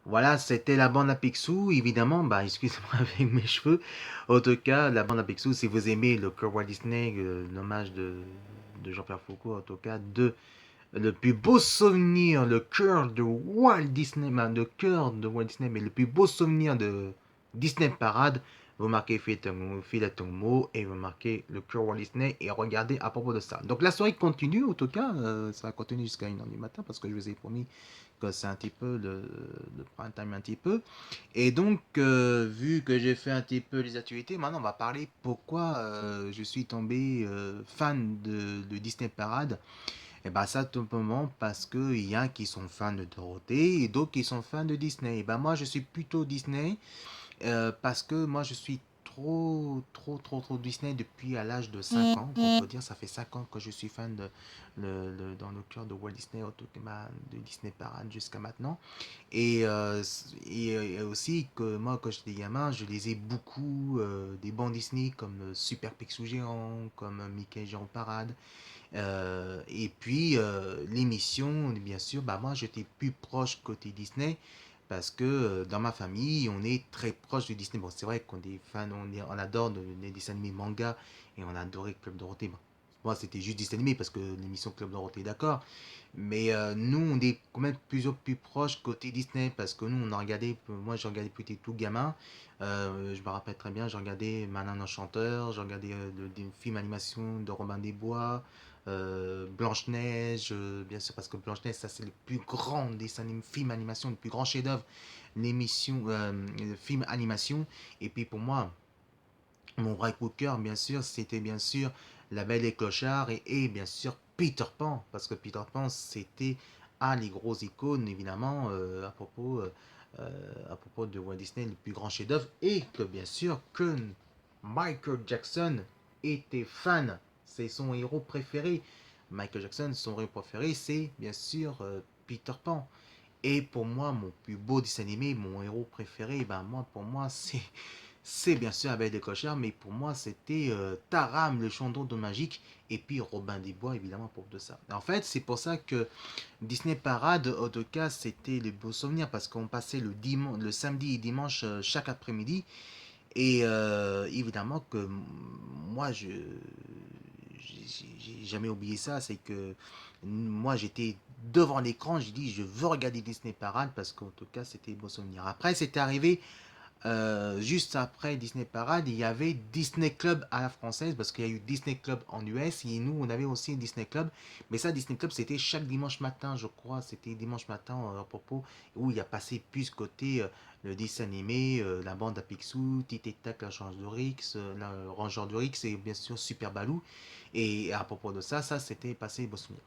Voilà, c'était la bande à Picsou, évidemment, bah excusez-moi avec mes cheveux. En tout cas, la bande à Picsou, si vous aimez le cœur Walt Disney, l'hommage de Jean-Pierre Foucault, en tout cas, de le plus beau souvenir, le cœur de Walt Disney, le cœur de Walt Disney, mais le plus beau souvenir de Disney Parade, vous marquez Filatongo et vous marquez le cœur Walt Disney et regardez à propos de ça. Donc la soirée continue, en tout cas, ça va continuer jusqu'à 1h du matin parce que je vous ai promis que c'est un petit peu le prime time un petit peu. Et donc, vu que j'ai fait un petit peu les activités, maintenant on va parler pourquoi je suis tombé fan de Disney Parade. Et bah ça tout simplement parce que il y a qui sont fans de Dorothée et d'autres qui sont fans de Disney. Et bah moi je suis plutôt Disney parce que moi je suis trop Disney depuis à l'âge de 5 ans. On peut dire ça fait 5 ans que je suis fan dans le cœur de Walt Disney, de Disney Parade jusqu'à maintenant. Et aussi que moi quand j'étais gamin, je lisais beaucoup des bandes Disney comme Super Picsou Géant, comme Mickey Géant Parade. Et puis l'émission, bien sûr, bah moi j'étais plus proche côté Disney parce que dans ma famille, on est très proche de Disney. Bon, c'est vrai qu'on est fan, on adore les dessins animés manga et on a adoré Club Dorothée. Bon, moi c'était juste Disney animé parce que l'émission Club Dorothée, d'accord. Mais nous, on est quand même plus proche côté Disney parce que nous, on a regardé, moi j'ai regardé plus tout gamin. Je me rappelle très bien, j'ai regardé Manon Enchanteur, j'ai regardé des films animation de Robin des Bois. Blanche-Neige, bien sûr, parce que Blanche-Neige, ça c'est le plus grand dessin animé, film animation, le plus grand chef-d'œuvre, l'émission, le film animation. Et puis pour moi, mon vrai coup de cœur, bien sûr, c'était bien sûr La Belle et Clochard et bien sûr Peter Pan, parce que Peter Pan, c'était un des gros icônes, évidemment, à propos de Walt Disney, le plus grand chef-d'œuvre, et que bien sûr que Michael Jackson était fan, c'est son héros préféré. Michael Jackson, son héros préféré, c'est bien sûr Peter Pan. Et pour moi, mon plus beau dessin animé, mon héros préféré, ben moi, pour moi, c'est bien sûr Abeille des Cochards, mais pour moi, c'était Taram, le chanton de magique, et puis Robin des Bois, évidemment, pour de ça. En fait, c'est pour ça que Disney Parade, en tout cas, c'était le beau souvenir, parce qu'on passait le samedi et dimanche chaque après-midi, et évidemment que moi, j'ai jamais oublié ça, c'est que moi j'étais devant l'écran, j'ai dit je veux regarder Disney Parade parce qu'en tout cas c'était beau souvenir. Après c'est arrivé juste après Disney Parade, il y avait Disney Club à la française parce qu'il y a eu Disney Club en US et nous on avait aussi Disney Club. Mais ça, Disney Club, c'était chaque dimanche matin, je crois. C'était dimanche matin à propos où il y a passé plus côté le dessin animé, la bande à Picsou, Tic et Tac, la Change de Rix, la Rangeur de Rix et bien sûr Super Baloo. Et à propos de ça, ça c'était passé beau souvenir.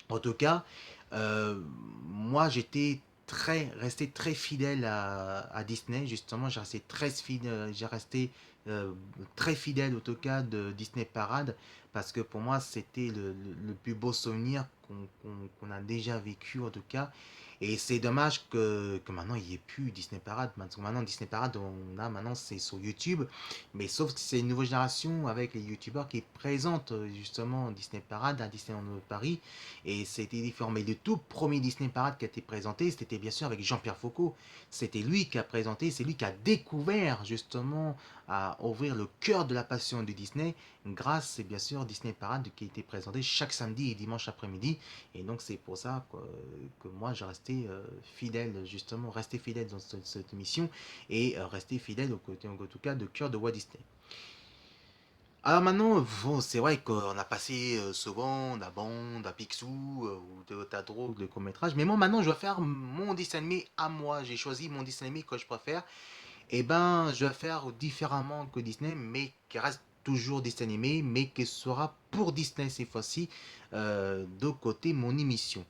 En tout cas, moi j'étais resté très fidèle à Disney, justement, j'ai resté très fidèle au tout cas de Disney Parade, parce que pour moi c'était le plus beau souvenir qu'on a déjà vécu en tout cas. Et c'est dommage que maintenant il n'y ait plus Disney Parade. Maintenant Disney Parade, on a maintenant c'est sur YouTube. Mais sauf que c'est une nouvelle génération avec les YouTubeurs qui présentent justement Disney Parade à Disneyland Paris. Et c'était différent. Mais le tout premier Disney Parade qui a été présenté, c'était bien sûr avec Jean-Pierre Foucault. C'était lui qui a présenté, c'est lui qui a découvert justement à ouvrir le cœur de la passion de Disney grâce, c'est bien sûr Disney Parade qui a été présenté chaque samedi et dimanche après-midi. Et donc c'est pour ça que moi j'ai resté fidèle, justement, resté fidèle dans cette émission et resté fidèle au côté, en tout cas, de cœur de Walt Disney. Alors maintenant, bon, c'est vrai qu'on a passé souvent la bande à Picsou ou de Tadro, de court-métrage, mais moi maintenant je vais faire mon dessin animé à moi. J'ai choisi mon dessin animé que je préfère. Et ben, je vais faire différemment que Disney, mais qui reste toujours dessin animé, mais qui sera pour Disney cette fois-ci, de côté mon émission.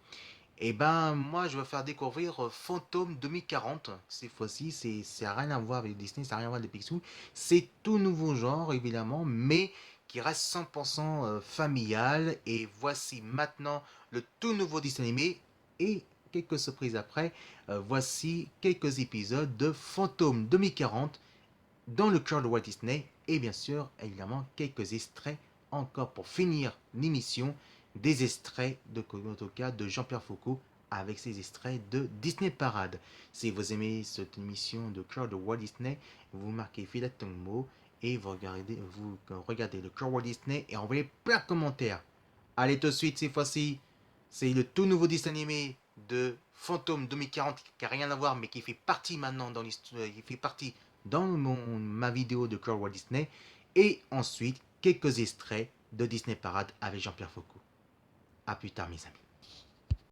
Et ben, moi, je vais faire découvrir Fantôme 2040. Cette fois-ci, c'est rien à voir avec Disney, ça n'a rien à voir avec Picsou. C'est tout nouveau genre, évidemment, mais qui reste 100% familial. Et voici maintenant le tout nouveau dessin animé. Et quelques surprises après, voici quelques épisodes de Fantôme 2040 dans le cœur de Walt Disney. Et bien sûr, évidemment, quelques extraits encore pour finir l'émission, des extraits de Komotoka de Jean-Pierre Foucault avec ces extraits de Disney Parade. Si vous aimez cette émission de cœur de Walt Disney, vous marquez Fidèle Tombo et vous regardez le cœur Walt Disney et envoyez plein de commentaires. Allez tout de suite, cette fois-ci, c'est le tout nouveau dessin animé de Fantôme 2040 qui n'a rien à voir mais qui fait partie maintenant dans l'histoire, qui fait partie dans ma vidéo de cœur Walt Disney. Et ensuite, quelques extraits de Disney Parade avec Jean-Pierre Foucault. A plus tard mes amis.